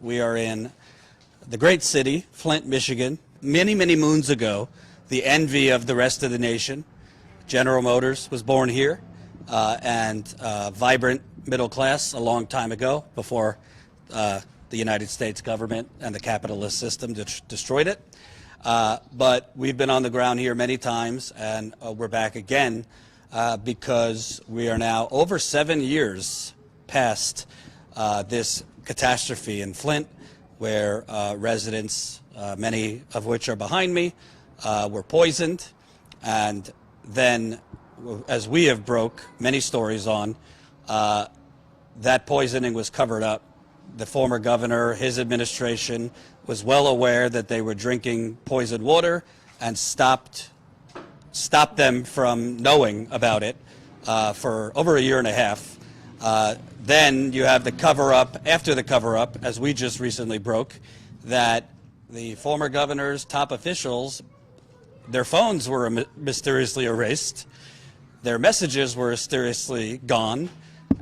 We are in the great city, Flint, Michigan. Many, many moons ago, the envy of the rest of the nation, General Motors was born here, and vibrant middle class a long time ago, before the United States government and the capitalist system destroyed it. But we've been on the ground here many times, and we're back again because we are now over 7 years past this catastrophe in Flint, where residents, many of which are behind me, were poisoned. And then, as we have broke many stories on, that poisoning was covered up. The former governor, his administration, was well aware that they were drinking poisoned water and stopped them from knowing about it for over a year and a half. Then you have the cover-up, after the cover-up, as we just recently broke, that the former governor's top officials, their phones were mysteriously erased, their messages were mysteriously gone,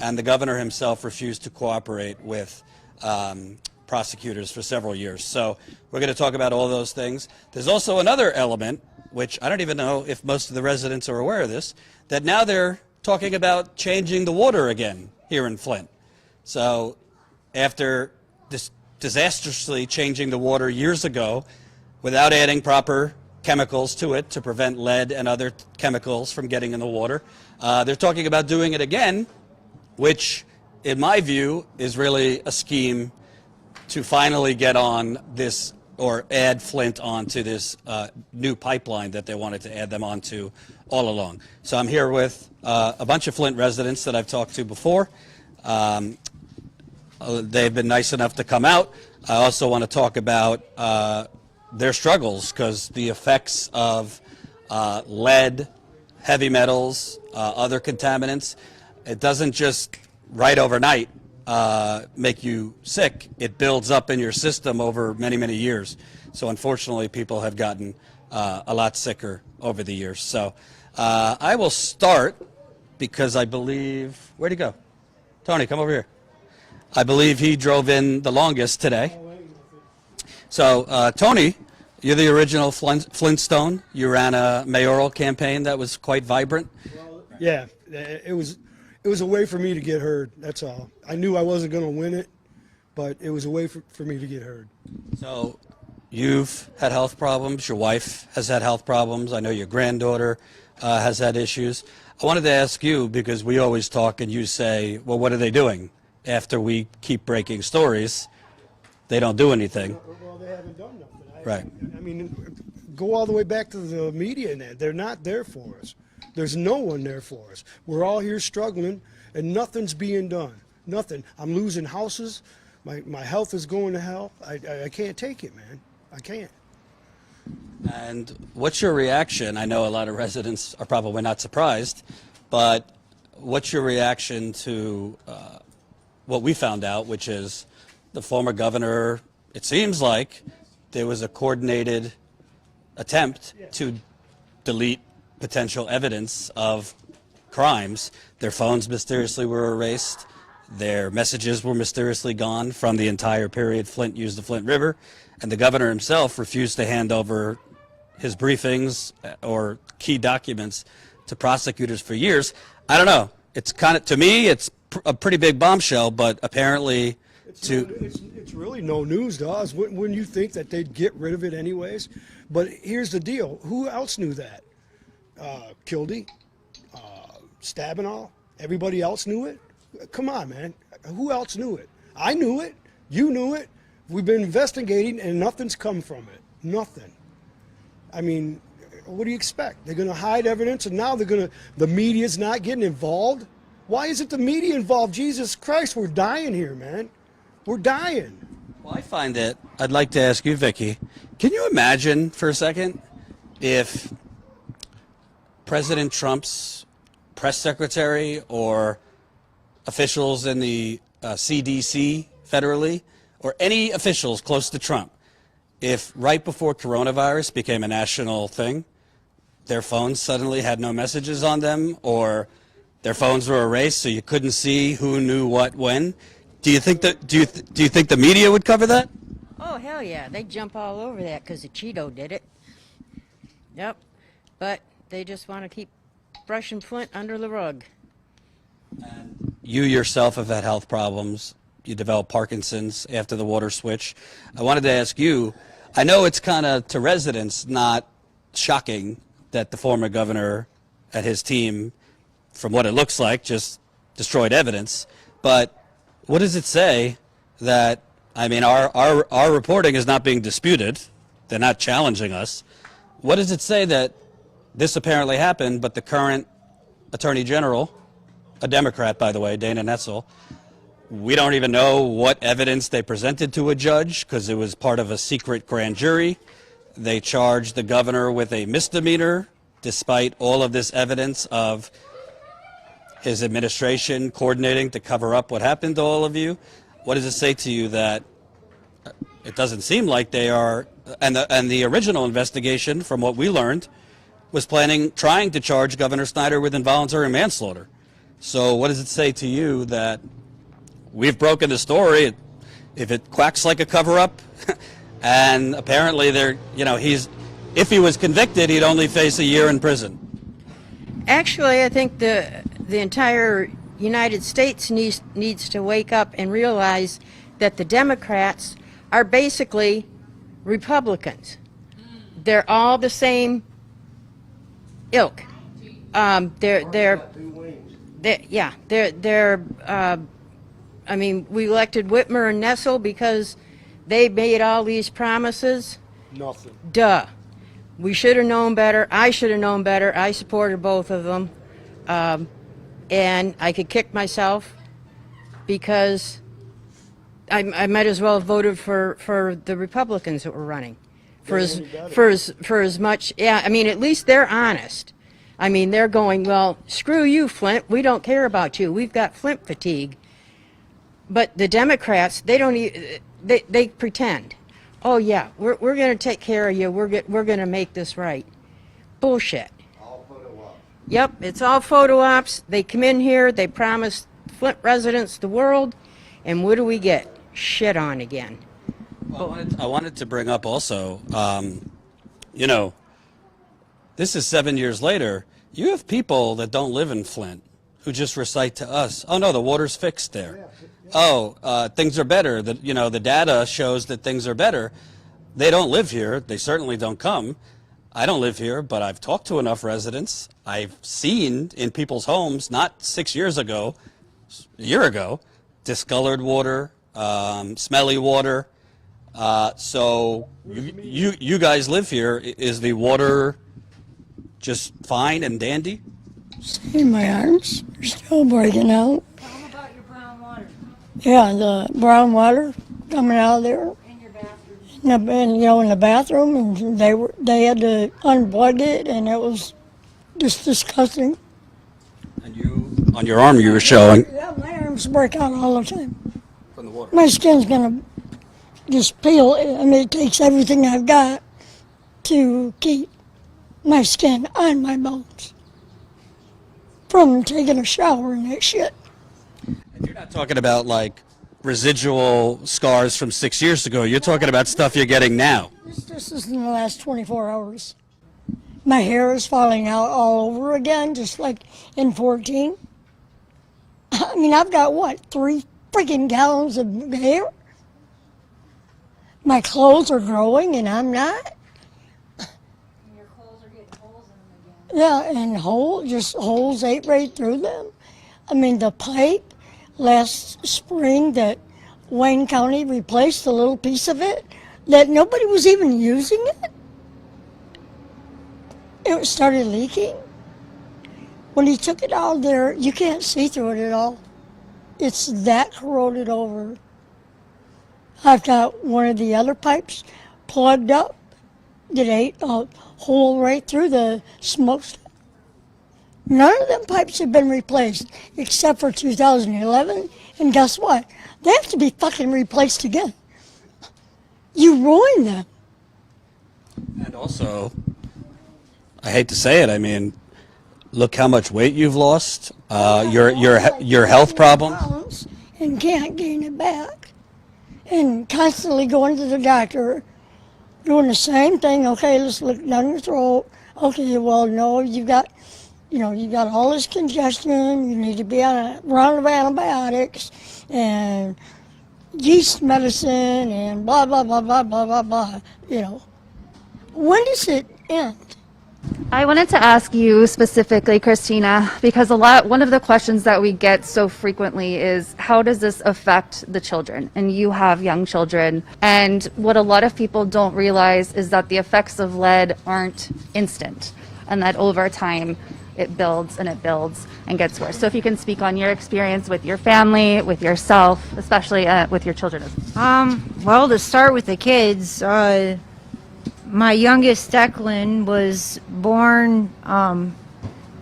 and the governor himself refused to cooperate with prosecutors for several years. So we're going to talk about all those things. There's also another element, which I don't even know if most of the residents are aware of this, that now they're talking about changing the water again here in Flint. So after disastrously changing the water years ago without adding proper chemicals to it to prevent lead and other chemicals from getting in the water, they're talking about doing it again, which in my view is really a scheme to finally get on this or add Flint onto this new pipeline that they wanted to add them onto all along. So I'm here with a bunch of Flint residents that I've talked to before. They've been nice enough to come out. I also want to talk about their struggles, because the effects of lead, heavy metals, other contaminants, it doesn't just right overnight make you sick. It builds up in your system over many, many years. So unfortunately, people have gotten a lot sicker over the years. So I will start because I believe, where'd he go? Tony, come over here. I believe he drove in the longest today. So Tony, you're the original Flintstone. You ran a mayoral campaign that was quite vibrant. Well, yeah, it was a way for me to get heard, that's all. I knew I wasn't going to win it, but it was a way for me to get heard. So you've had health problems. Your wife has had health problems. I know your granddaughter has had issues. I wanted to ask you, because we always talk and you say, well, what are they doing? After we keep breaking stories, they don't do anything. Well, they haven't done nothing. Right. I mean, go all the way back to the media and that. They're not there for us. There's no one there for us. We're all here struggling, and nothing's being done. Nothing. I'm losing houses. My health is going to hell. I can't take it, man. I can't. And what's your reaction? I know a lot of residents are probably not surprised, but what's your reaction to what we found out, which is the former governor, it seems like there was a coordinated attempt to delete potential evidence of crimes. Their phones mysteriously were erased. Their messages were mysteriously gone from the entire period Flint used the Flint River. And the governor himself refused to hand over his briefings or key documents to prosecutors for years. I don't know. It's kind of, to me, it's a pretty big bombshell, but apparently it's really no news to us. Wouldn't you think that they'd get rid of it anyways? But here's the deal. Who else knew that? Kildee, Stabenow, everybody else knew it? Come on, man. Who else knew it? I knew it. You knew it. We've been investigating, and nothing's come from it. Nothing. I mean, what do you expect? They're going to hide evidence, and now the media's not getting involved? Why isn't the media involved? Jesus Christ, we're dying here, man. We're dying. Well, I find it, I'd like to ask you, Vicki, can you imagine for a second if President Trump's press secretary or officials in the CDC federally, or any officials close to Trump, if right before coronavirus became a national thing, their phones suddenly had no messages on them, or their phones were erased so you couldn't see who knew what when? Do you think that? Do you think the media would cover that? Oh, hell yeah. They jump all over that because the Cheeto did it. Yep. But they just want to keep brushing Flint under the rug. You yourself have had health problems. You developed Parkinson's after the water switch. I wanted to ask you, I know it's kind of to residents not shocking that the former governor and his team, from what it looks like, just destroyed evidence. But what does it say that, I mean, our reporting is not being disputed. They're not challenging us. What does it say that this apparently happened, but the current Attorney General, a Democrat, by the way, Dana Nessel, we don't even know what evidence they presented to a judge because it was part of a secret grand jury. They charged the governor with a misdemeanor despite all of this evidence of his administration coordinating to cover up what happened to all of you. What does it say to you that it doesn't seem like they are, and the original investigation, from what we learned, was trying to charge Governor Snyder with involuntary manslaughter. So what does it say to you that we've broken the story? If it quacks like a cover-up, and apparently if he was convicted, he'd only face a year in prison. Actually, I think the entire United States needs to wake up and realize that the Democrats are basically Republicans. They're all the same ilk. They're I mean, we elected Whitmer and Nessel because they made all these promises. Nothing. Duh. We should have known better. I should have known better. I supported both of them. And I could kick myself because I might as well have voted for the Republicans that were running. For as much, yeah, I mean, at least they're honest. I mean, they're going, well, screw you, Flint. We don't care about you. We've got Flint fatigue. But the Democrats, they pretend. Oh yeah, we're going to take care of you. We're going to make this right. Bullshit. All photo ops. Yep, it's all photo ops. They come in here, they promise Flint residents the world, and what do we get? Shit on again. Well, I wanted to bring up also, this is 7 years later. You have people that don't live in Flint who just recite to us, oh no, the water's fixed there. Oh, things are better. The data shows that things are better. They don't live here. They certainly don't come. I don't live here, but I've talked to enough residents. I've seen in people's homes, not 6 years ago, a year ago, discolored water, smelly water. So you guys live here. Is the water just fine and dandy? See, my arms are still breaking out. Tell them about your brown water Yeah, the brown water coming out of there. in your bathroom. In the bathroom, and they had to unplug it, and it was just disgusting. And you, on your arm, you were showing. Yeah, my arms break out all the time. From the water. My skin's gonna just peel. I mean, it takes everything I've got to keep my skin on my bones from taking a shower and that shit. And you're not talking about like residual scars from 6 years ago. You're talking about stuff you're getting now. This is in the last 24 hours. My hair is falling out all over again, just like in 14. I mean, I've got, 3 freaking gallons of hair? My clothes are growing and I'm not. Your clothes are getting holes in them again. Yeah, and holes ate right through them. I mean, the pipe last spring that Wayne County replaced, a little piece of it, that nobody was even using it. It started leaking. When he took it out there, you can't see through it at all. It's that corroded over. I've got one of the other pipes plugged up. It ate a hole right through the smokestack. None of them pipes have been replaced except for 2011. And guess what? They have to be fucking replaced again. You ruined them. And also, I hate to say it, I mean, look how much weight you've lost. Your health problems. and can't gain it back. And constantly going to the doctor, doing the same thing. Okay, let's look down your throat. Okay, well, no, you got all this congestion. You need to be on a round of antibiotics and yeast medicine and blah, blah, blah, blah, blah, blah, blah. When does it end? I wanted to ask you specifically, Christina, because one of the questions that we get so frequently is, how does this affect the children? And you have young children. And what a lot of people don't realize is that the effects of lead aren't instant, and that over time it builds and gets worse. So if you can speak on your experience with your family, with yourself, especially with your children. Well, to start with the kids, my youngest, Declan, was born,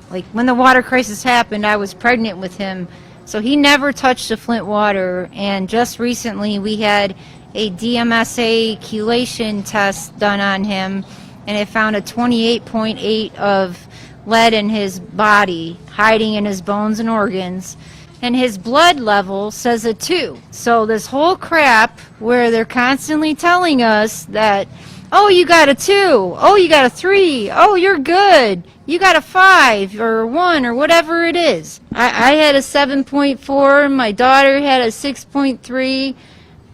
like when the water crisis happened, I was pregnant with him. So he never touched the Flint water. And just recently we had a DMSA chelation test done on him, and it found a 28.8 of lead in his body, hiding in his bones and organs. And his blood level says a 2. So this whole crap where they're constantly telling us that, oh, you got a 2, oh, you got a 3, oh, you're good, you got a 5 or 1 or whatever it is. I had a 7.4, my daughter had a 6.3,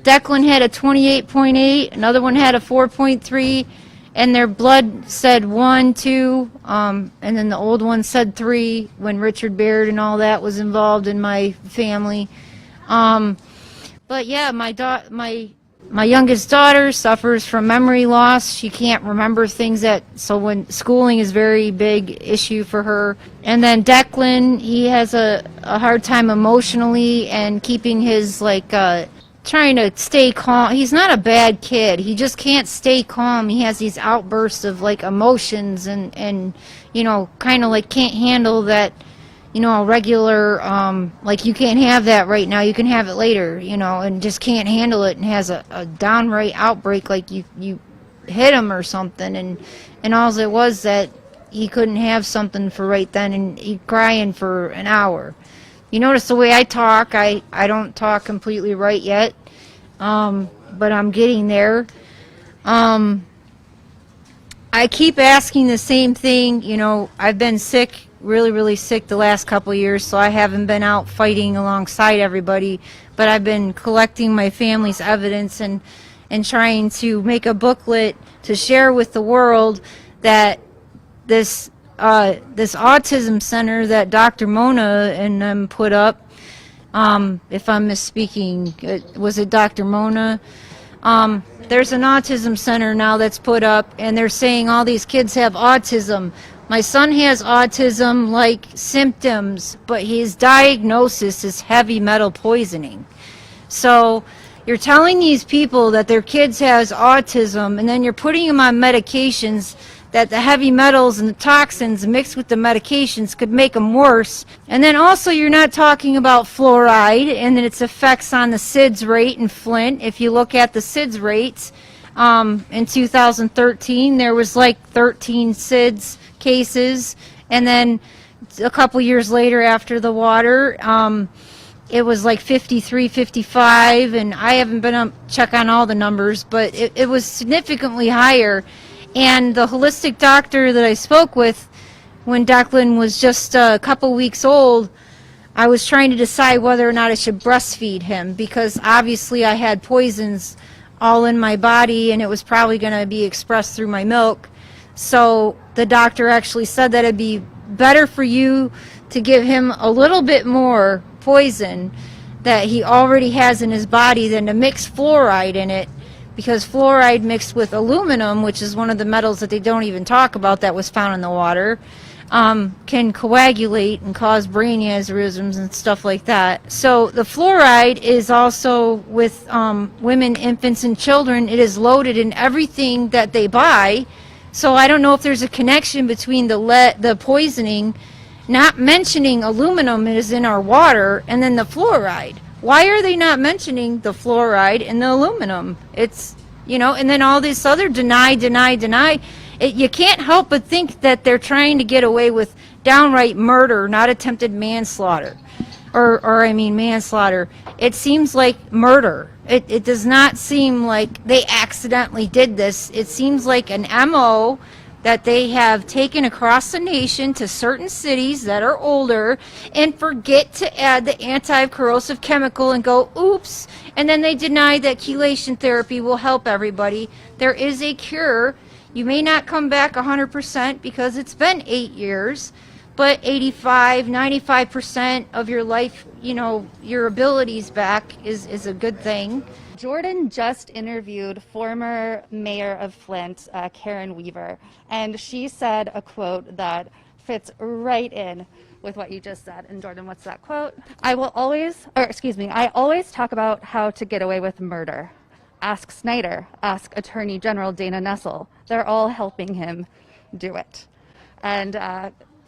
Declan had a 28.8, another one had a 4.3, and their blood said 1, 2, and then the old one said 3 when Richard Baird and all that was involved in my family. But yeah, my youngest daughter suffers from memory loss. She can't remember things so when schooling is a very big issue for her. And then Declan, he has a hard time emotionally and keeping his, trying to stay calm. He's not a bad kid. He just can't stay calm. He has these outbursts of, emotions and kind of, can't handle that, a regular, you can't have that right now, you can have it later, and just can't handle it and has a downright outbreak like you hit him or something, and all it was that he couldn't have something for right then, and he'd crying for an hour. You notice the way I talk, I don't talk completely right yet, but I'm getting there. I keep asking the same thing. I've been sick, really, really sick the last couple of years, so I haven't been out fighting alongside everybody, but I've been collecting my family's evidence and trying to make a booklet to share with the world that this autism center that Dr. Mona and them put up, if I'm misspeaking, was it Dr. Mona? There's an autism center now that's put up, and they're saying all these kids have autism. My son has autism-like symptoms, but his diagnosis is heavy metal poisoning. So you're telling these people that their kids has autism, and then you're putting them on medications that the heavy metals and the toxins mixed with the medications could make them worse. And then also you're not talking about fluoride and its effects on the SIDS rate in Flint. If you look at the SIDS rates, in 2013 there was 13 SIDS cases, and then a couple years later after the water, it was 53, 55, and I haven't been up check on all the numbers, but it was significantly higher. And the holistic doctor that I spoke with when Declan was just a couple weeks old, I was trying to decide whether or not I should breastfeed him, because obviously I had poisons all in my body and it was probably going to be expressed through my milk. So the doctor actually said that it'd be better for you to give him a little bit more poison that he already has in his body than to mix fluoride in it, because fluoride mixed with aluminum, which is one of the metals that they don't even talk about that was found in the water, can coagulate and cause brain aneurysms and stuff like that. So the fluoride is also with women, infants, and children. It is loaded in everything that they buy. So I don't know if there's a connection between the poisoning, not mentioning aluminum is in our water, and then the fluoride. Why are they not mentioning the fluoride and the aluminum? It's, and then all this other deny. You can't help but think that they're trying to get away with downright murder, not attempted manslaughter. or I mean manslaughter. It seems like murder. It does not seem like they accidentally did this. It seems like an MO that they have taken across the nation to certain cities that are older and forget to add the anti-corrosive chemical and go, oops, and then they deny that chelation therapy will help everybody. There is a cure. You may not come back 100% because it's been 8 years, but 85, 95% of your life, you know, your abilities back is a good thing. Jordan just interviewed former mayor of Flint, Karen Weaver, and she said a quote that fits right in with what you just said. And Jordan, what's that quote? I always talk about how to get away with murder. Ask Snyder, ask Attorney General Dana Nessel. They're all helping him do it. And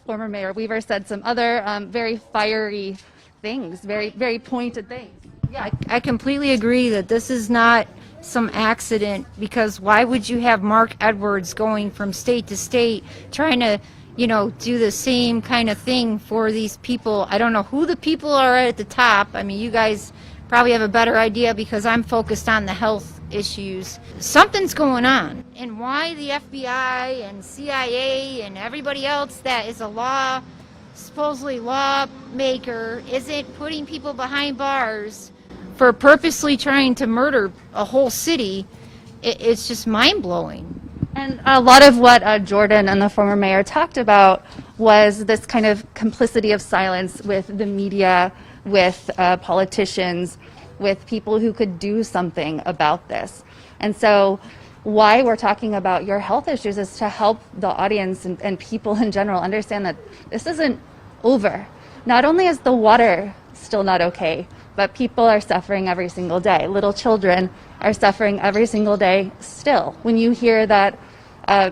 former Mayor Weaver said some other very fiery things, very, very pointed things. Yeah, I completely agree that this is not some accident, because why would you have Mark Edwards going from state to state trying to, you know, do the same kind of thing for these people? I don't know who the people are at the top. I mean, you guys probably have a better idea because I'm focused on the health issues. Something's going on. And why the FBI and CIA and everybody else that is a supposedly lawmaker isn't putting people behind bars for purposely trying to murder a whole city, it's just mind-blowing. And a lot of what Jordan and the former mayor talked about was this kind of complicity of silence with the media, with politicians, with people who could do something about this. And so why we're talking about your health issues is to help the audience and people in general understand that this isn't over. Not only is the water still not okay, but people are suffering every single day. Little children are suffering every single day still. When you hear that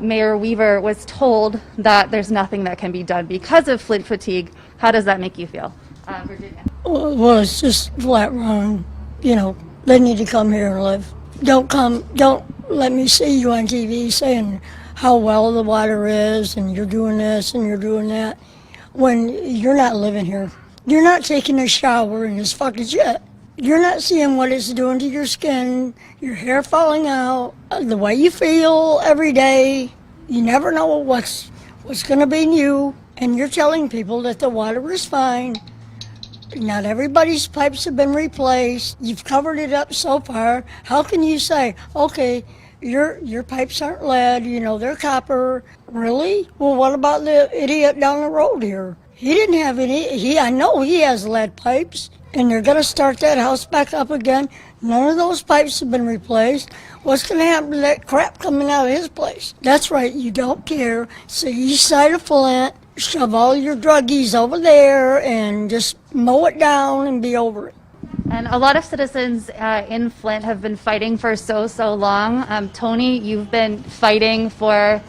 Mayor Weaver was told that there's nothing that can be done because of Flint fatigue, how does that make you feel? Virginia? Well, it's just flat wrong. You know, they need to come here and live. Don't let me see you on TV saying how well the water is and you're doing this and you're doing that when you're not living here. You're not taking a shower in this fucking shit. You're not seeing what it's doing to your skin, your hair falling out, the way you feel every day. You never know what's going to be new, and you're telling people that the water is fine. Not everybody's pipes have been replaced. You've covered it up so far. How can you say, okay, your pipes aren't lead, you know, they're copper. Really? Well, what about the idiot down the road here? He didn't have any. I know he has lead pipes, and they're going to start that house back up again. None of those pipes have been replaced. What's going to happen to that crap coming out of his place? That's right, you don't care. It's the east side of Flint. Shove all your druggies over there and just mow it down and be over it. And a lot of citizens in Flint have been fighting for so long. Tony, you've been fighting for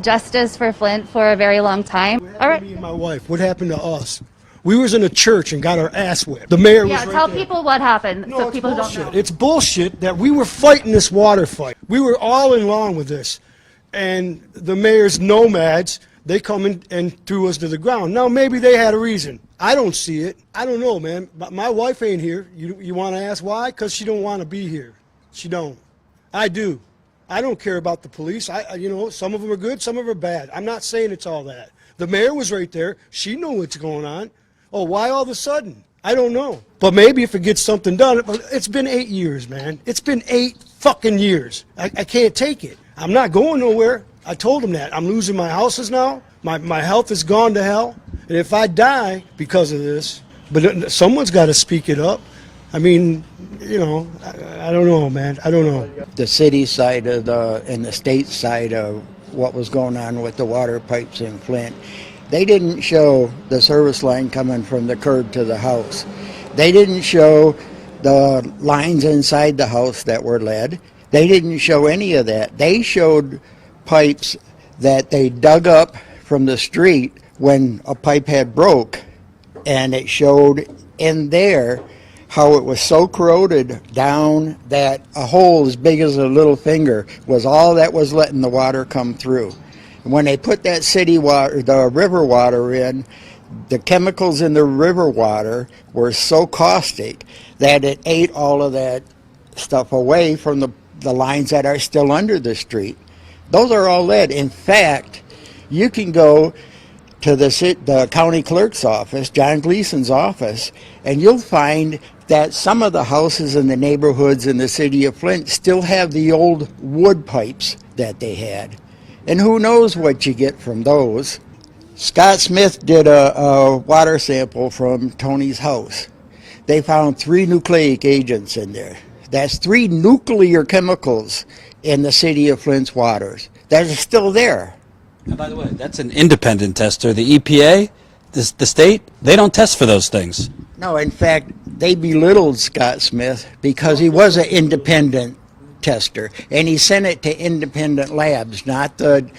justice for Flint for a very long time. All right. Me and my wife, what happened to us? We was in a church and got our ass whipped. The mayor was right tell there. People what happened, No, so it's people bullshit. don't know. It's bullshit that we were fighting this water fight. We were all in line with this. And the mayor's nomads, they come in and threw us to the ground. Now, maybe they had a reason. I don't see it. I don't know, man. But my wife ain't here. You want to ask why? Because she don't want to be here. She don't. I do. I don't care about the police. You know, some of them are good, some of them are bad. I'm not saying it's all that. The mayor was right there. She knew what's going on. Oh, why all of a sudden? I don't know. But maybe if it gets something done. It's been 8 years, man. It's been 8 fucking years. I can't take it. I'm not going nowhere. I told them that. I'm losing my houses now. My health has gone to hell. And if I die because of this, but someone's got to speak it up. I mean, you know, I don't know, man. I don't know. The city side of and the state side of what was going on with the water pipes in Flint, they didn't show the service line coming from the curb to the house. They didn't show the lines inside the house that were lead. They didn't show any of that. They showed pipes that they dug up from the street when a pipe had broke, and it showed in there how it was so corroded down that a hole as big as a little finger was all that was letting the water come through. And when they put that city water, the river water in, The chemicals in the river water were so caustic that it ate all of that stuff away from the lines that are still under the street. Those are all lead. In fact, you can go to the county clerk's office, John Gleason's office, and you'll find that some of the houses in the neighborhoods in the city of Flint still have the old wood pipes that they had. And who knows what you get from those. Scott Smith did a water sample from Tony's house. They found 3 nucleic agents in there. That's 3 nuclear chemicals in the city of Flint's waters that are still there. And by the way, that's an independent tester. The EPA, the state, they don't test for those things. No, in fact, they belittled Scott Smith because he was an independent tester, and he sent it to independent labs, not the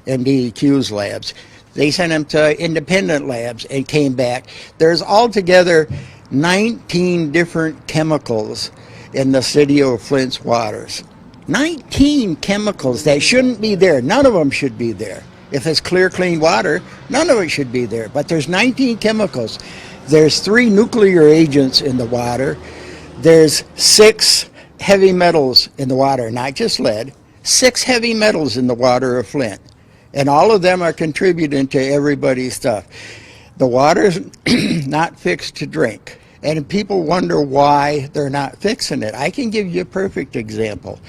MDEQ's labs. They sent him to independent labs and came back. There's altogether 19 different chemicals in the city of Flint's waters. 19 chemicals that shouldn't be there. None of them should be there. If it's clear, clean water, none of it should be there. But there's 19 chemicals. There's 3 nuclear agents in the water. There's 6 heavy metals in the water, not just lead. 6 heavy metals in the water of Flint. And all of them are contributing to everybody's stuff. The water's not fixed to drink. And people wonder why they're not fixing it. I can give you a perfect example.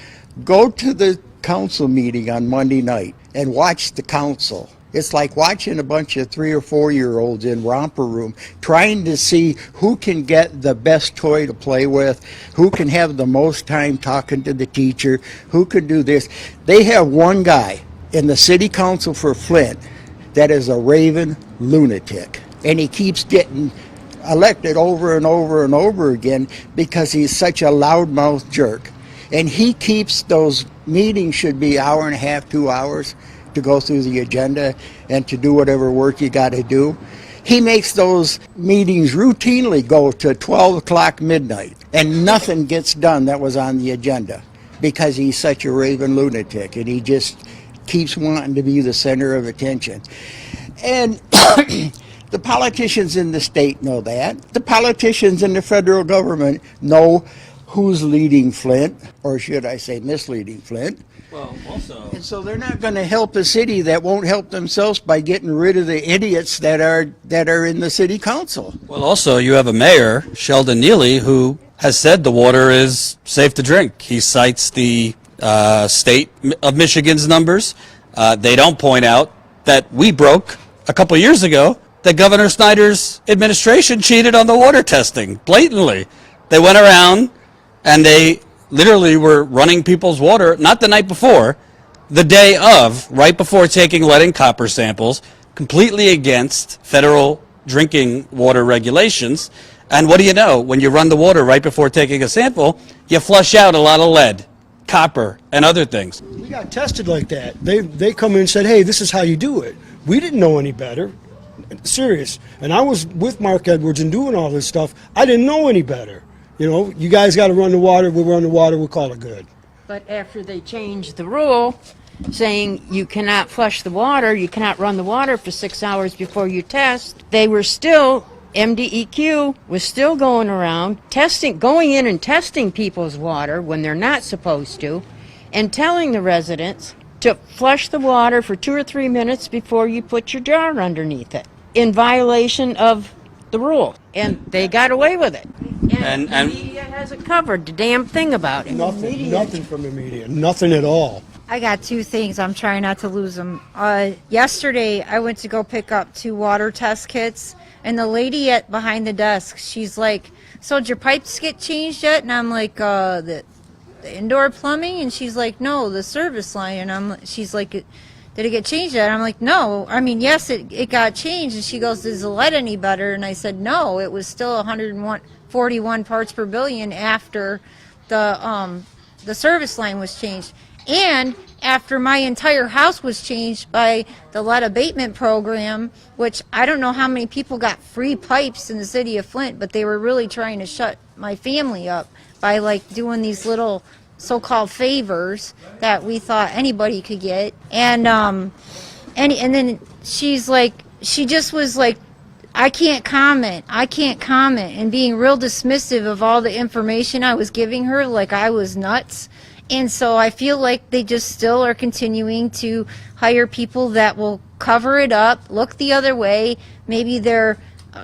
Go to the council meeting on Monday night and watch the council. It's like watching a bunch of 3 or 4-year-olds in romper room trying to see who can get the best toy to play with, who can have the most time talking to the teacher, who can do this. They have one guy in the city council for Flint that is a raving lunatic, and he keeps getting elected over and over and over again because he's such a loudmouth jerk. And he keeps those meetings should be hour and a half, 2 hours to go through the agenda and to do whatever work you got to do. He makes those meetings routinely go to 12 o'clock midnight, and nothing gets done that was on the agenda because he's such a raving lunatic, and he just keeps wanting to be the center of attention. And the politicians in the state know that. The politicians in the federal government know who's leading Flint, or should I say misleading Flint. Well, also, And so they're not going to help a city that won't help themselves by getting rid of the idiots that are in the city council. well, also, you have a mayor, Sheldon Neely, who has said the water is safe to drink. He cites the state of Michigan's numbers. They don't point out that we broke a couple years ago that Governor Snyder's administration cheated on the water testing blatantly. They went around and they literally were running people's water, not the night before, the day of, right before taking lead and copper samples, completely against federal drinking water regulations. And what do you know? When you run the water right before taking a sample, you flush out a lot of lead, copper, and other things. We got tested like that. They come in and said, hey, this is how you do it. We didn't know any better. Serious. And I was with Mark Edwards and doing all this stuff. I didn't know any better. You know, you guys got to run the water. We'll run the water. We'll call it good. But after they changed the rule, saying you cannot flush the water, you cannot run the water for 6 hours before you test, they were still, MDEQ was still going around going in and testing people's water when they're not supposed to, and telling the residents to flush the water for 2 or 3 minutes before you put your jar underneath it, in violation of the rule. And they got away with it. And the media hasn't covered the damn thing about it. Nothing from the media. Nothing at all. I got 2 things. I'm trying not to lose them. Yesterday, I went to go pick up 2 water test kits, and the lady behind the desk, she's like, "So did your pipes get changed yet?" And I'm like, "The indoor plumbing?" And she's like, "No, the service line." And she's like, "Did it get changed yet?" And I'm like, "No. I mean, yes, it got changed." And she goes, "Is the lead any better?" And I said, "No, it was still 141 parts per billion after the service line was changed. And after my entire house was changed by the lead abatement program, which I don't know how many people got free pipes in the city of Flint, but they were really trying to shut my family up by like doing these little so-called favors that we thought anybody could get. And then she's like, she just was like, I can't comment, and being real dismissive of all the information I was giving her, like I was nuts. And so I feel like they just still are continuing to hire people that will cover it up, look the other way. Maybe they're,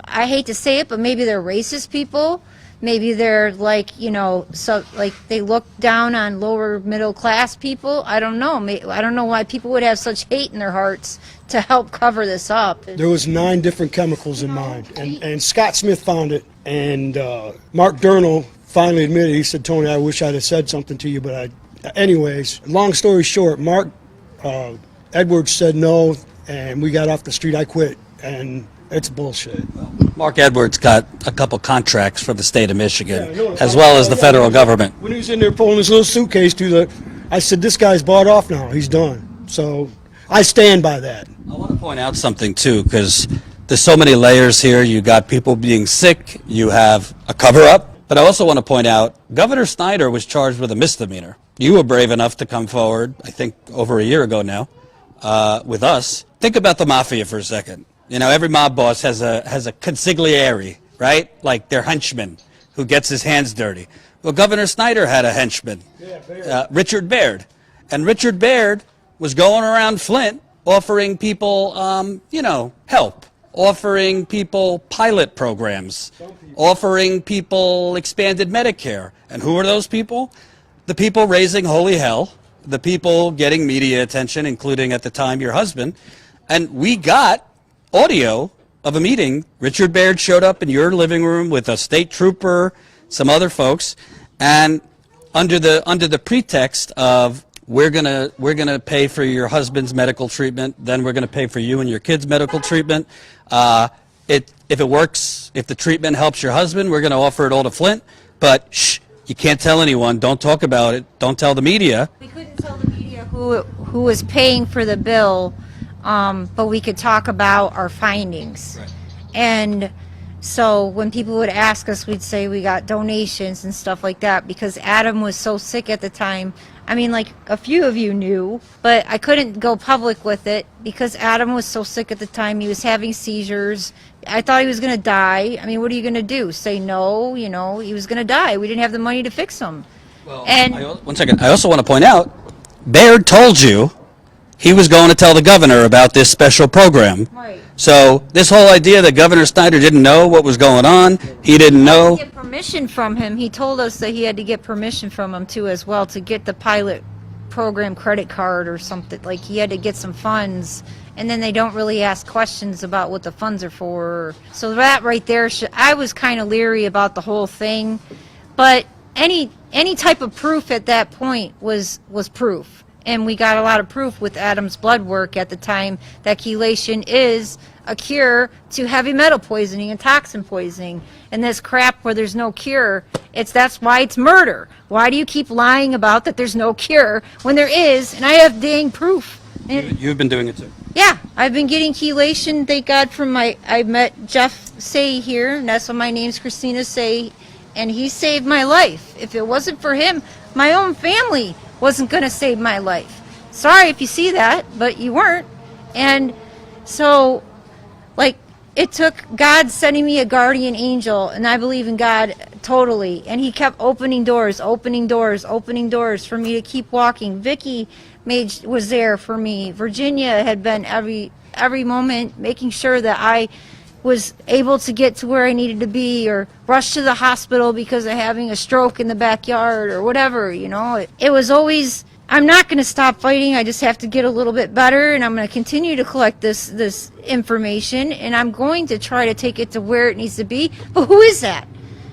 I hate to say it, but maybe they're racist people. Maybe they're like, you know, so like they look down on lower middle class people. I don't know. I don't know why people would have such hate in their hearts to help cover this up. There was 9 different chemicals in mine, and Scott Smith found it, and Mark Durnall finally admitted. He said, "Tony, I wish I'd have said something to you, but anyways, long story short, Mark Edwards said no, and we got off the street. I quit, and it's bullshit." Mark Edwards got a couple contracts from the state of Michigan, as well as the federal government. When he was in there pulling his little suitcase I said, "This guy's bought off now. He's done." So I stand by that. I want to point out something, too, because there's so many layers here. You got people being sick. You have a cover-up. But I also want to point out, Governor Snyder was charged with a misdemeanor. You were brave enough to come forward, I think over a year ago now, with us. Think about the mafia for a second. You know, every mob boss has a consigliere, right? Like their henchman who gets his hands dirty. Well, Governor Snyder had a henchman, Richard Baird. And Richard Baird was going around Flint offering people, help, offering people pilot programs, offering people expanded Medicare. And who are those people? The people raising holy hell, the people getting media attention, including at the time your husband. And we got audio of a meeting. Richard Baird showed up in your living room with a state trooper, some other folks, and under the pretext of we're gonna pay for your husband's medical treatment, then we're gonna pay for you and your kids' medical treatment. If it works, if the treatment helps your husband, we're gonna offer it all to Flint. But shh, you can't tell anyone. Don't talk about it. Don't tell the media. We couldn't tell the media who was paying for the bill, but we could talk about our findings. Right. And so when people would ask us, we'd say we got donations and stuff like that because Adam was so sick at the time. I mean, like a few of you knew, but I couldn't go public with it because Adam was so sick at the time. He was having seizures. I thought he was going to die. I mean, what are you going to do? Say no? You know, he was going to die. We didn't have the money to fix him. Well, and one second. I also want to point out, Baird told you he was going to tell the governor about this special program. Right. So this whole idea that Governor Snyder didn't know what was going on, he didn't know. Get permission from him. He told us that he had to get permission from him too as well to get the pilot program credit card or something. Like he had to get some funds, and then they don't really ask questions about what the funds are for. So that right there, I was kind of leery about the whole thing, but any type of proof at that point was proof. And we got a lot of proof with Adam's blood work at the time that chelation is a cure to heavy metal poisoning and toxin poisoning. And this crap where there's no cure, that's why it's murder. Why do you keep lying about that there's no cure when there is? And I have dang proof. You've been doing it too. Yeah, I've been getting chelation, thank God, I met Jeff Say here, and that's what my name's Christina Say, and he saved my life. If it wasn't for him, my own family wasn't going to save my life. Sorry if you see that, but you weren't. And so, like, it took God sending me a guardian angel, and I believe in God totally. And he kept opening doors for me to keep walking. Vicky was there for me. Virginia had been every moment making sure that I was able to get to where I needed to be, or rush to the hospital because of having a stroke in the backyard or whatever, you know. It was always, I'm not going to stop fighting. I just have to get a little bit better, and I'm going to continue to collect this information, and I'm going to try to take it to where it needs to be. But who is that?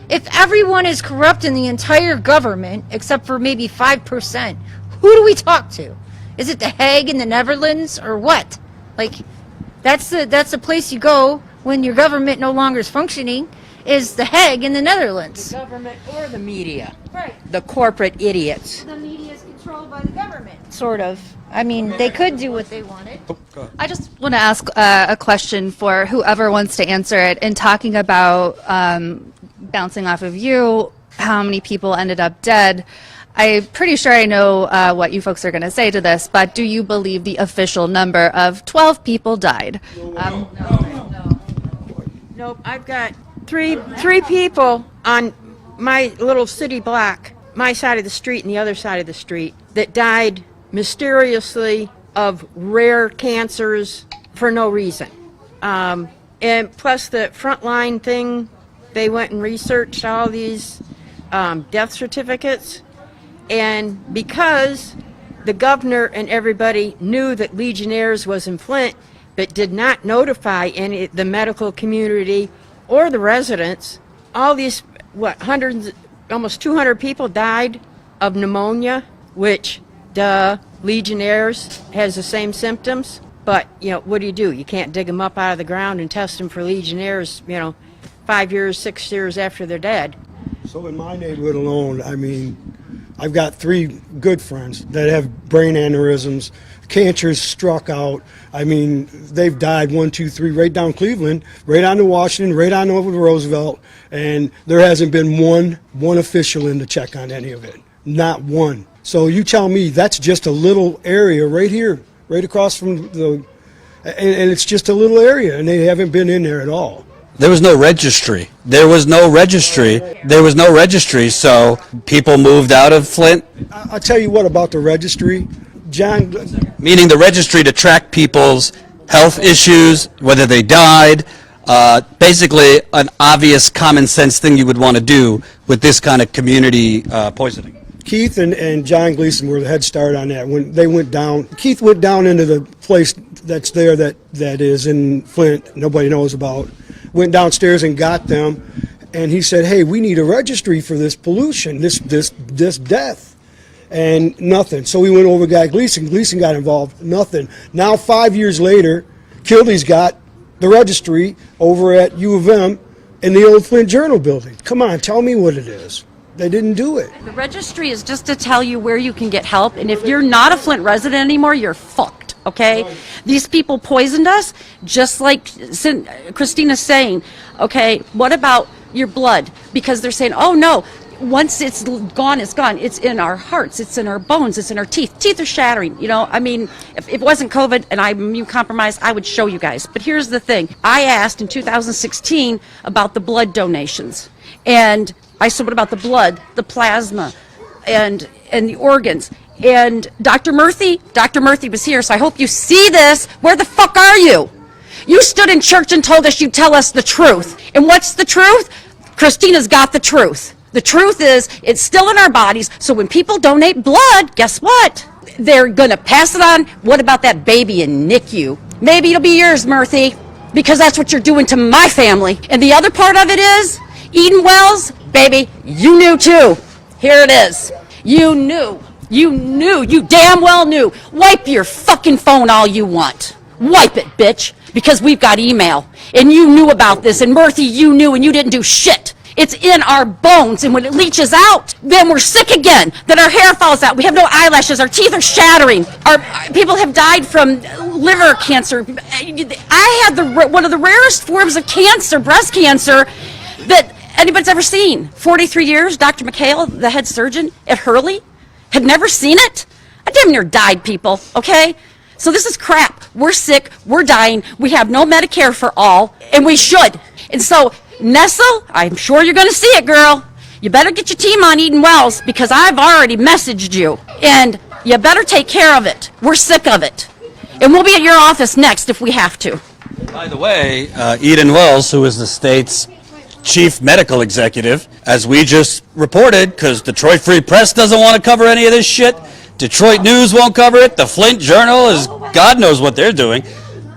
If everyone is corrupt in the entire government, except for maybe 5%, who do we talk to? Is it the Hague in the Netherlands or what? Like, that's the place you go when your government no longer is functioning, is the Hague in the Netherlands. The government or the media. Right. The corporate idiots. The media is controlled by the government. Sort of. I mean, they could do what they wanted. I just want to ask a question for whoever wants to answer it. In talking about bouncing off of you, how many people ended up dead, I'm pretty sure I know what you folks are going to say to this, but do you believe the official number of 12 people died? Nope, I've got three people on my little city block, my side of the street and the other side of the street, that died mysteriously of rare cancers for no reason. And plus the frontline thing, they went and researched all these death certificates. And because the governor and everybody knew that Legionnaires was in Flint, but did not notify the medical community or the residents, all these, hundreds, almost 200 people died of pneumonia, which, Legionnaires has the same symptoms. But, what do? You can't dig them up out of the ground and test them for Legionnaires, 5 years, 6 years after they're dead. So in my neighborhood alone, I mean, I've got 3 good friends that have brain aneurysms, cancers struck out. I mean, they've died 1, 2, 3 right down Cleveland, right on to Washington, right on over to Roosevelt, and there hasn't been one official in to check on any of it. Not one. So you tell me that's just a little area right here, right across from and it's just a little area, and they haven't been in there at all. There was no registry. There was no registry, so people moved out of Flint. I'll tell you what about the registry. John, Meaning the registry to track people's health issues, whether they died, basically an obvious common sense thing you would want to do with this kind of community poisoning. Keith and John Gleason were the head start on that. When they went down, Keith went down into the place that's there that is in Flint, nobody knows about, went downstairs and got them, and he said, hey, we need a registry for this pollution, this death, and nothing. So we went over to Guy Gleason. Gleason got involved, nothing. Now 5 years later, Kilde's got the registry over at U of M in the old Flint Journal building. Come on, tell me what it is. They didn't do it. The registry is just to tell you where you can get help, and if you're not a Flint resident anymore, you're fucked, okay? These people poisoned us, just like Christina's saying, okay, what about your blood? Because they're saying, oh no, once it's gone, it's gone. It's in our hearts, it's in our bones, it's in our teeth. Teeth are shattering, I mean, if it wasn't COVID and I'm immune compromised, I would show you guys. But here's the thing. I asked in 2016 about the blood donations, and I said, what about the blood, the plasma, and the organs? And Dr. Murthy was here, so I hope you see this. Where the fuck are you? You stood in church and told us you'd tell us the truth. And what's the truth? Christina's got the truth. The truth is, it's still in our bodies, so when people donate blood, guess what? They're gonna pass it on. What about that baby in NICU? Maybe it'll be yours, Murthy, because that's what you're doing to my family. And the other part of it is, Eden Wells, baby, you knew too. Here it is. You knew, you damn well knew. Wipe your fucking phone all you want. Wipe it, bitch, because we've got email. And you knew about this, and Murthy, you knew, and you didn't do shit. It's in our bones, and when it leaches out, then we're sick again. Then our hair falls out. We have no eyelashes. Our teeth are shattering. Our people have died from liver cancer. I had one of the rarest forms of cancer, breast cancer, that anybody's ever seen. 43 years, Dr. McHale, the head surgeon at Hurley, had never seen it. I damn near died, people, okay? So this is crap. We're sick, we're dying, we have no Medicare for all, and we should. And so, Nessel, I'm sure you're gonna see it, girl. You better get your team on Eden Wells, because I've already messaged you. And you better take care of it. We're sick of it. And we'll be at your office next if we have to. By the way, Eden Wells, who is the state's chief medical executive, as we just reported, because Detroit Free Press doesn't want to cover any of this shit, Detroit News won't cover it, the Flint Journal is, God knows what they're doing.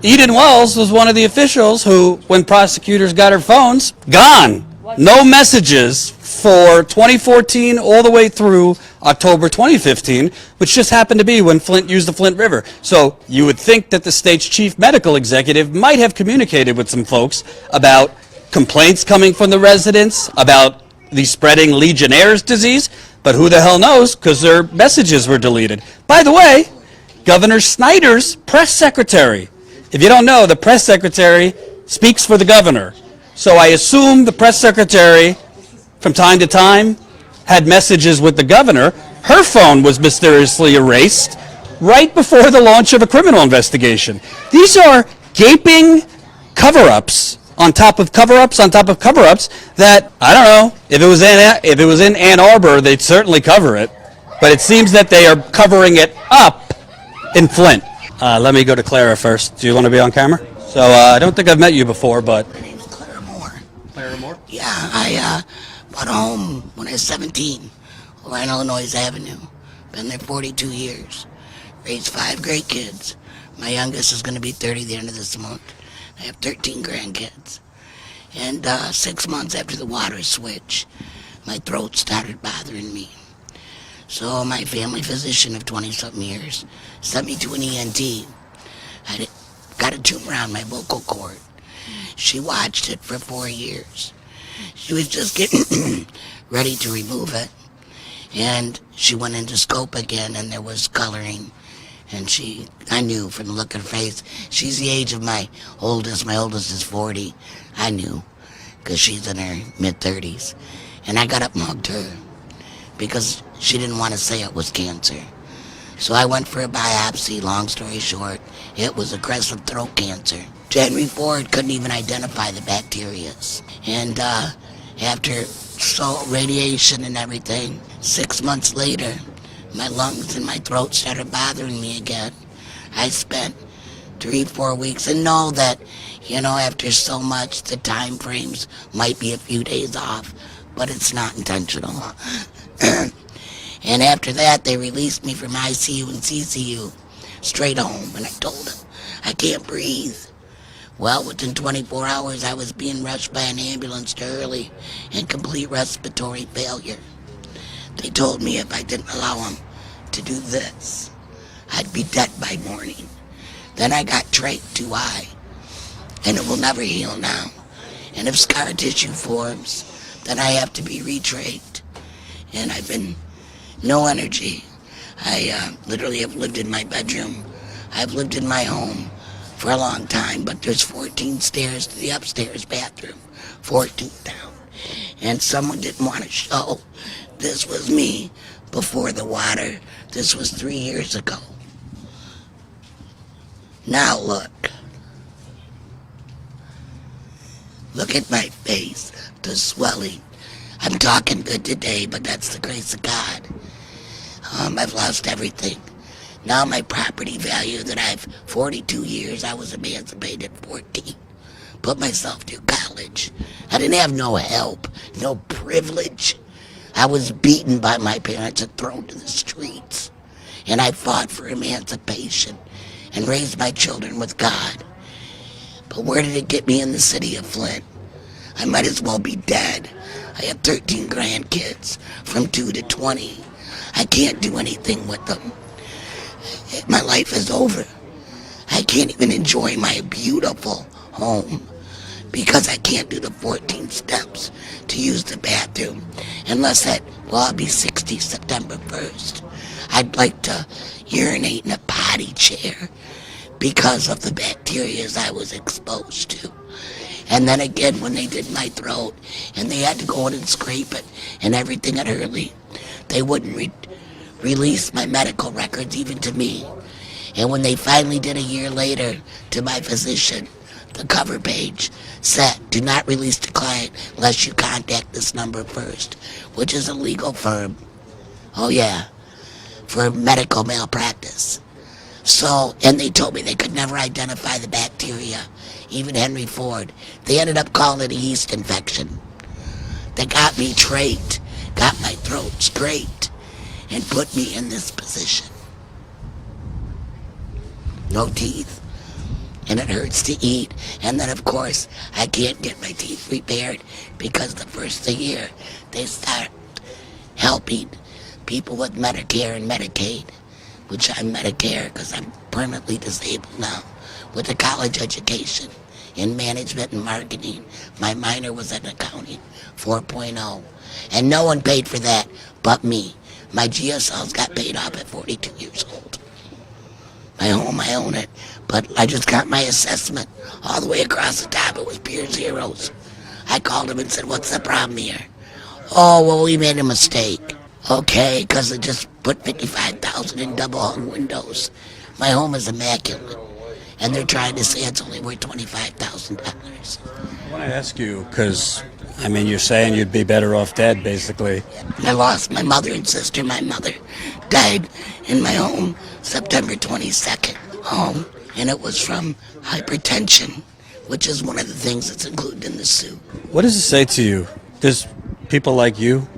Eden Wells was one of the officials who, when prosecutors got her phones, gone. No messages for 2014 all the way through October 2015, which just happened to be when Flint used the Flint River. So you would think that the state's chief medical executive might have communicated with some folks about complaints coming from the residents about the spreading Legionnaire's disease, but who the hell knows, because their messages were deleted. By the way, Governor Snyder's press secretary. If you don't know, the press secretary speaks for the governor. So I assume the press secretary, from time to time, had messages with the governor, Her phone was mysteriously erased right before the launch of a criminal investigation. These are gaping cover-ups on top of cover-ups on top of cover-ups that, I don't know, if it was in Ann Arbor, they'd certainly cover it. But it seems that they are covering it up in Flint. Let me go to Clara first. Do you want to be on camera? So I don't think I've met you before, but... My name is Clara Moore. Clara Moore? Yeah, I bought a home when I was 17 along Illinois Avenue. Been there 42 years. Raised 5 great kids. My youngest is going to be 30 the end of this month. I have 13 grandkids. And 6 months after the water switch, my throat started bothering me. So my family physician of 20-something years sent me to an ENT. I got a tumor on my vocal cord. She watched it for 4 years. She was just getting ready to remove it. And she went into scope again, and there was coloring. And I knew from the look of her face, she's the age of my oldest. My oldest is 40. I knew, because she's in her mid-30s. And I got up and hugged her, because she didn't want to say it was cancer. So I went for a biopsy. Long story short, it was aggressive throat cancer. Henry Ford couldn't even identify the bacterias. And after radiation and everything, 6 months later, my lungs and my throat started bothering me again. I spent 3-4 weeks, and know that, after so much, the time frames might be a few days off, but it's not intentional. And after that, they released me from ICU and CCU straight home, and I told them, I can't breathe. Well, within 24 hours, I was being rushed by an ambulance to early and complete respiratory failure. They told me if I didn't allow them to do this, I'd be dead by morning. Then I got trach too high, and it will never heal now. And if scar tissue forms, then I have to be retrached. And I've been no energy. I literally have lived in my bedroom. I've lived in my home for a long time, but there's 14 stairs to the upstairs bathroom, 14 down. And someone didn't want to show this was me before the water. This was 3 years ago. Now look. Look at my face, the swelling. I'm talking good today, but that's the grace of God. I've lost everything. Now my property value that I've 42 years, I was emancipated at 14. Put myself through college. I didn't have no help, no privilege. I was beaten by my parents and thrown to the streets. And I fought for emancipation and raised my children with God. But where did it get me in the city of Flint? I might as well be dead. I have 13 grandkids from 2 to 20. I can't do anything with them. My life is over. I can't even enjoy my beautiful home because I can't do the 14 steps to use the bathroom unless I'll be 60 September 1st. I'd like to urinate in a potty chair because of the bacteria I was exposed to. And then again, when they did my throat and they had to go in and scrape it and everything at Hurley, they wouldn't release my medical records even to me. And when they finally did a year later to my physician, the cover page said, do not release the client unless you contact this number first, which is a legal firm. Oh yeah, for medical malpractice. So, and they told me they could never identify the bacteria, even Henry Ford. They ended up calling it a yeast infection. They got me trached, got my throat scraped, and put me in this position. No teeth, and it hurts to eat. And then, of course, I can't get my teeth repaired because the first of the year they start helping people with Medicare and Medicaid, which I'm Medicare because I'm permanently disabled now, with a college education in management and marketing. My minor was in accounting, 4.0, and no one paid for that but me. My GSLs got paid off at 42 years old. My home, I own it, but I just got my assessment all the way across the top. It was pure zeros. I called him and said, what's the problem here? Oh, well, we made a mistake. Okay, because they just put 55,000 in double hung windows. My home is immaculate, and they're trying to say it's only worth $25,000. I want to ask you, because, I mean, you're saying you'd be better off dead, basically. I lost my mother and sister. My mother died in my home September 22nd, and it was from hypertension, which is one of the things that's included in the suit. What does it say to you? There's people like you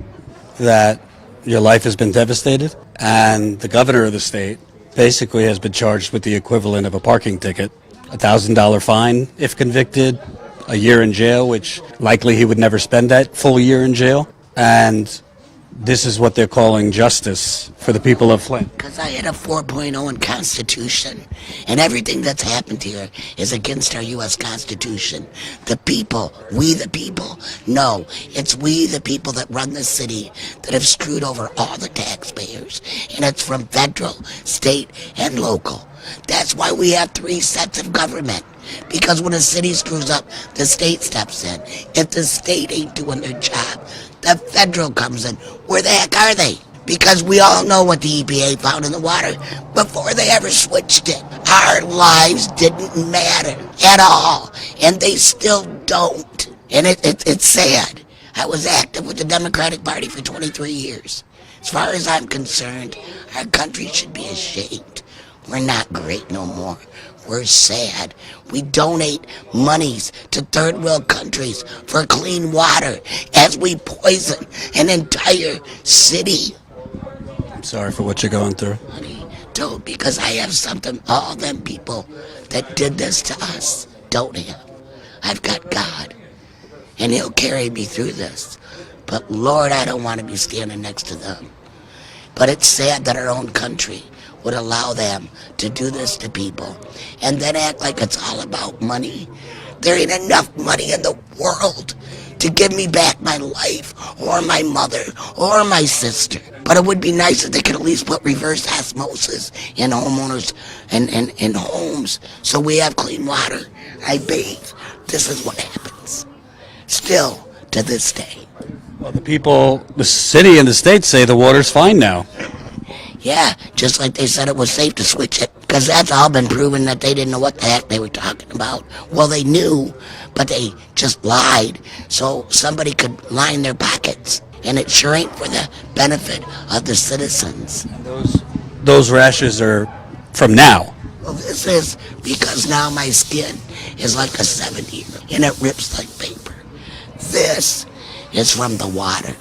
that your life has been devastated, and the governor of the state basically has been charged with the equivalent of a parking ticket, $1,000 fine if convicted, a year in jail, which likely he would never spend that full year in jail. And this is what they're calling justice for the people of Flint. Because I had a 4.0 in Constitution, and everything that's happened here is against our U.S. Constitution. The people, we the people, no, it's we the people that run the city that have screwed over all the taxpayers, and it's from federal, state, and local. That's why we have 3 sets of government. Because when a city screws up, the state steps in. If the state ain't doing their job, the federal comes in. Where the heck are they? Because we all know what the EPA found in the water before they ever switched it. Our lives didn't matter at all, and they still don't. And it's sad. I was active with the Democratic Party for 23 years. As far as I'm concerned, our country should be ashamed. We're not great no more. We're sad. We donate monies to third world countries for clean water as we poison an entire city. I'm sorry for what you're going through. Honey, don't, because I have something all them people that did this to us don't have. I've got God, and He'll carry me through this. But Lord, I don't want to be standing next to them. But it's sad that our own country would allow them to do this to people and then act like it's all about money. There ain't enough money in the world to give me back my life or my mother or my sister. But it would be nice if they could at least put reverse osmosis in homeowners and in homes so we have clean water. I bathe. This is what happens. Still to this day. Well, the people, the city and the state say the water's fine now. Yeah, just like they said it was safe to switch it, because that's all been proven that they didn't know what the heck they were talking about. Well, they knew, but they just lied so somebody could line their pockets, and it sure ain't for the benefit of the citizens. Those rashes are from now. Well, this is because now my skin is like a 70, and it rips like paper. This is from the water.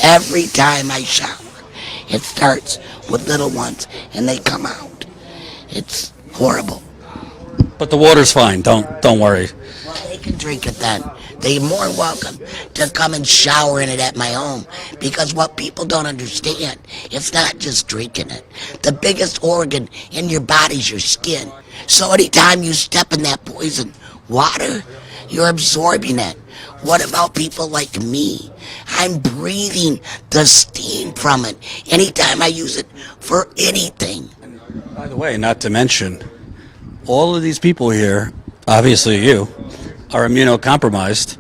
Every time I shower, it starts with little ones, and they come out. It's horrible. But the water's fine. Don't worry. Well, they can drink it then. They're more welcome to come and shower in it at my home. Because what people don't understand, it's not just drinking it. The biggest organ in your body's your skin. So anytime you step in that poison water, you're absorbing it. What about people like me? I'm breathing the steam from it anytime I use it for anything. By the way, not to mention, all of these people here, obviously you, are immunocompromised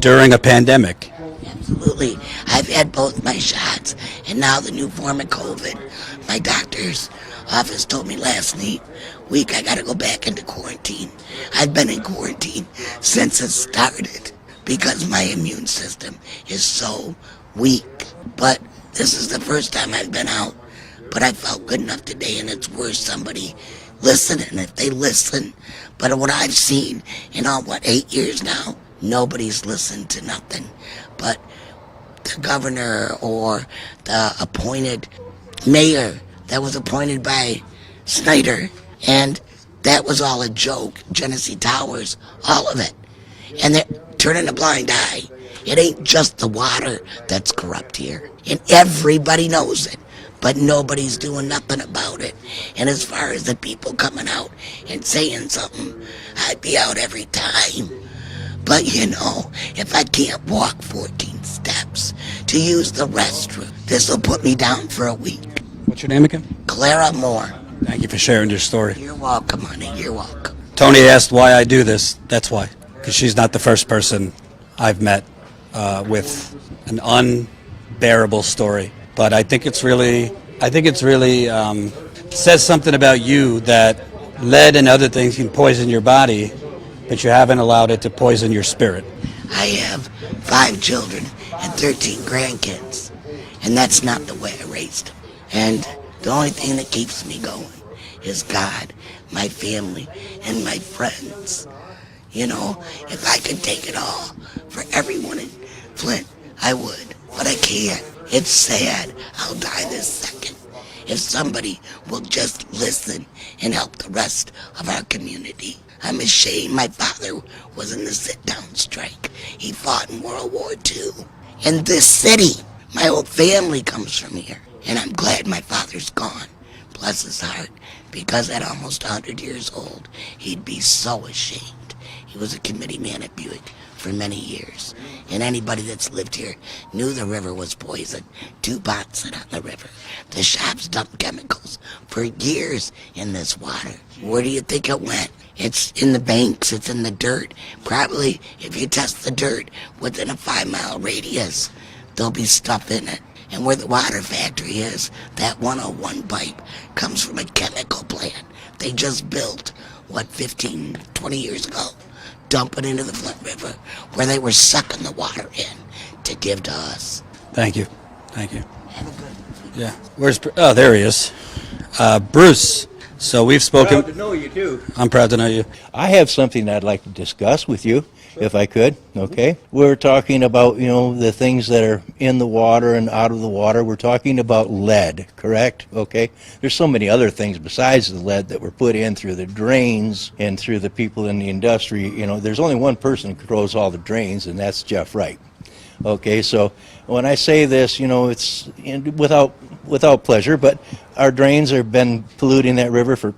during a pandemic. Absolutely. I've had both my shots, and now the new form of COVID. My doctor's office told me last week I gotta go back into quarantine. I've been in quarantine since it started because my immune system is so weak. But this is the first time I've been out. But I felt good enough today, and it's worth somebody listening if they listen. But what I've seen in all, 8 years now, nobody's listened to nothing but the governor or the appointed mayor that was appointed by Snyder. And that was all a joke. Genesee Towers, all of it. And they're turning a blind eye. It ain't just the water that's corrupt here. And everybody knows it. But nobody's doing nothing about it. And as far as the people coming out and saying something, I'd be out every time. But if I can't walk 14 steps to use the restroom, this'll put me down for a week. What's your name again? Clara Moore. Thank you for sharing your story. You're welcome, honey. You're welcome. Tony asked why I do this. That's why. Because she's not the first person I've met with an unbearable story. But I think it's really says something about you that lead and other things can poison your body, but you haven't allowed it to poison your spirit. I have 5 children and 13 grandkids, and that's not the way I raised them. And the only thing that keeps me going is God, my family, and my friends. You know, if I could take it all for everyone in Flint, I would, but I can't. It's sad. I'll die this second if somebody will just listen and help the rest of our community. I'm ashamed my father was in the sit-down strike. He fought in World War II. In this city, my whole family comes from here. And I'm glad my father's gone. Bless his heart. Because at almost 100 years old, he'd be so ashamed. He was a committee man at Buick for many years. And anybody that's lived here knew the river was poison. 2 bots sit on the river. The shops dumped chemicals for years in this water. Where do you think it went? It's in the banks, it's in the dirt. Probably, if you test the dirt within a 5-mile radius, there'll be stuff in it. And where the water factory is, that 101 pipe comes from a chemical plant they just built, 15, 20 years ago. Dump it into the Flint River, where they were sucking the water in to give to us. Thank you. Yeah. Oh, there he is. Bruce. So we've spoken. Proud to know you too. I'm proud to know you. I have something I'd like to discuss with you, if I could. Okay. We're talking about, the things that are in the water and out of the water. We're talking about lead, correct? Okay. There's so many other things besides the lead that were put in through the drains and through the people in the industry. There's only one person who controls all the drains, and that's Jeff Wright. Okay, so when I say this, it's without pleasure, but our drains have been polluting that river for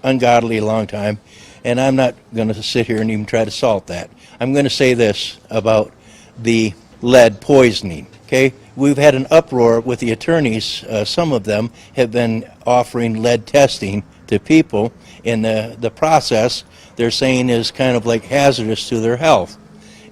ungodly long time, and I'm not going to sit here and even try to salt that. I'm going to say this about the lead poisoning. Okay, we've had an uproar with the attorneys. Some of them have been offering lead testing to people, in the process they're saying is kind of like hazardous to their health,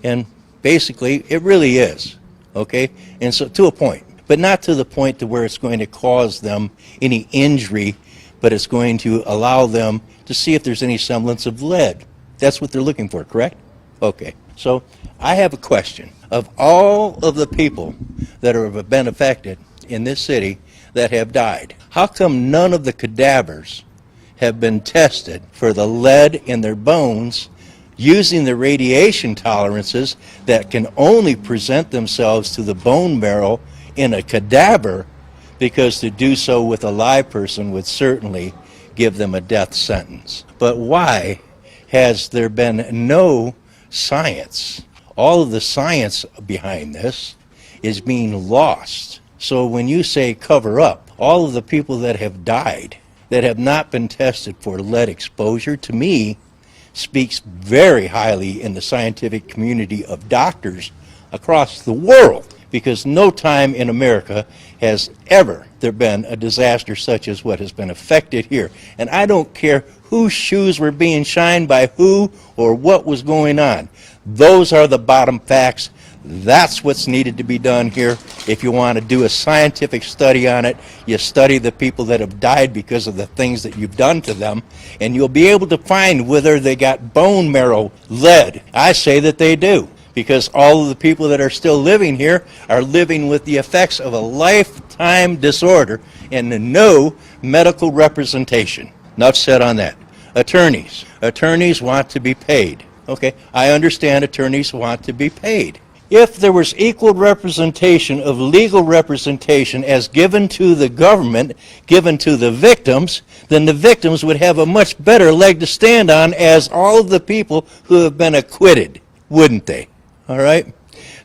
and basically, it really is, okay? And so, to a point, but not to the point to where it's going to cause them any injury, but it's going to allow them to see if there's any semblance of lead. That's what they're looking for, correct? Okay, so I have a question. Of all of the people that have been affected in this city that have died, how come none of the cadavers have been tested for the lead in their bones using the radiation tolerances that can only present themselves to the bone marrow in a cadaver, because to do so with a live person would certainly give them a death sentence? But why has there been no science? All of the science behind this is being lost. So when you say cover up, all of the people that have died that have not been tested for lead exposure, to me, speaks very highly in the scientific community of doctors across the world, because no time in America has ever there been a disaster such as what has been affected here. And I don't care whose shoes were being shined by who or what was going on. Those are the bottom facts. That's what's needed to be done here. If you want to do a scientific study on it, you study the people that have died because of the things that you've done to them, and you'll be able to find whether they got bone marrow lead. I say that they do, because all of the people that are still living here are living with the effects of a lifetime disorder and no medical representation. Enough said on that. Attorneys. Attorneys want to be paid. Okay, I understand attorneys want to be paid. If there was equal representation of legal representation as given to the government, given to the victims, then the victims would have a much better leg to stand on as all of the people who have been acquitted, wouldn't they? All right?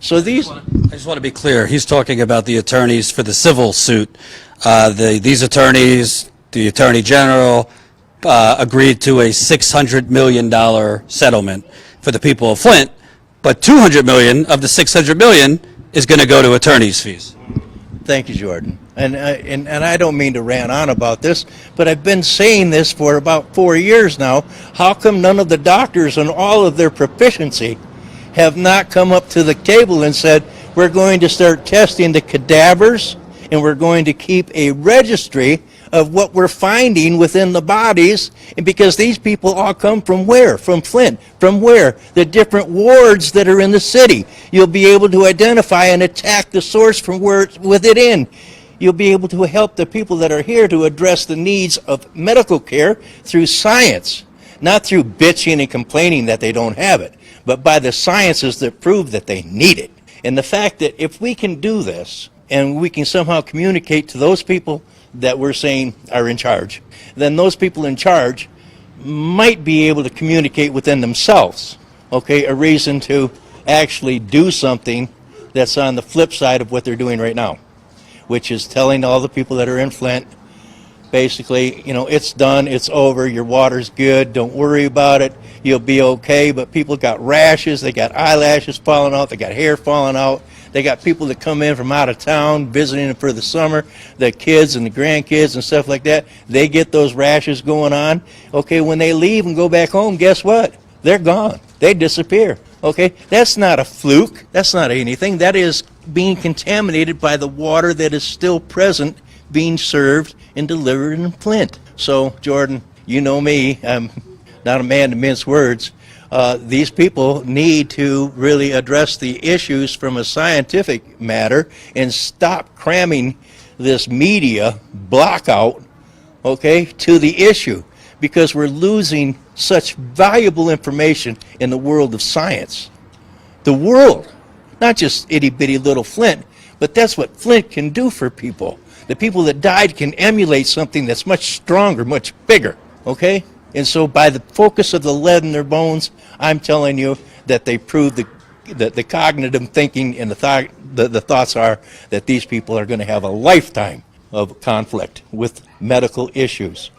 So these... I just want to be clear. He's talking about the attorneys for the civil suit. These attorneys, the Attorney General, agreed to a $600 million settlement for the people of Flint, but $200 million of the $600 million is going to go to attorney's fees. Thank you, Jordan. And I don't mean to rant on about this, but I've been saying this for about 4 years now. How come none of the doctors and all of their proficiency have not come up to the table and said, we're going to start testing the cadavers and we're going to keep a registry of what we're finding within the bodies, and because these people all come from where? From Flint. From where? The different wards that are in the city. You'll be able to identify and attack the source from where it's with it in. You'll be able to help the people that are here to address the needs of medical care through science, not through bitching and complaining that they don't have it, but by the sciences that prove that they need it. And the fact that if we can do this, and we can somehow communicate to those people that we're saying are in charge, then those people in charge might be able to communicate within themselves, okay, a reason to actually do something that's on the flip side of what they're doing right now, which is telling all the people that are in Flint, basically, you know, it's done, it's over, your water's good, don't worry about it, you'll be okay. But people got rashes, they got eyelashes falling out, they got hair falling out, they got people that come in from out of town visiting for the summer, the kids and the grandkids and stuff like that, they get those rashes going on. Okay, when they leave and go back home, guess what? They're gone, they disappear. Okay, that's not a fluke, that's not anything, that is being contaminated by the water that is still present, being served and delivered in Flint. So, Jordan, you know me, I'm not a man to mince words. These people need to really address the issues from a scientific matter and stop cramming this media blackout, okay, to the issue, because we're losing such valuable information in the world of science. The world, not just itty-bitty little Flint, but that's what Flint can do for people. The people that died can emulate something that's much stronger, much bigger, okay? And so by the focus of the lead in their bones, I'm telling you that they prove the cognitive thinking and the thoughts are that these people are going to have a lifetime of conflict with medical issues.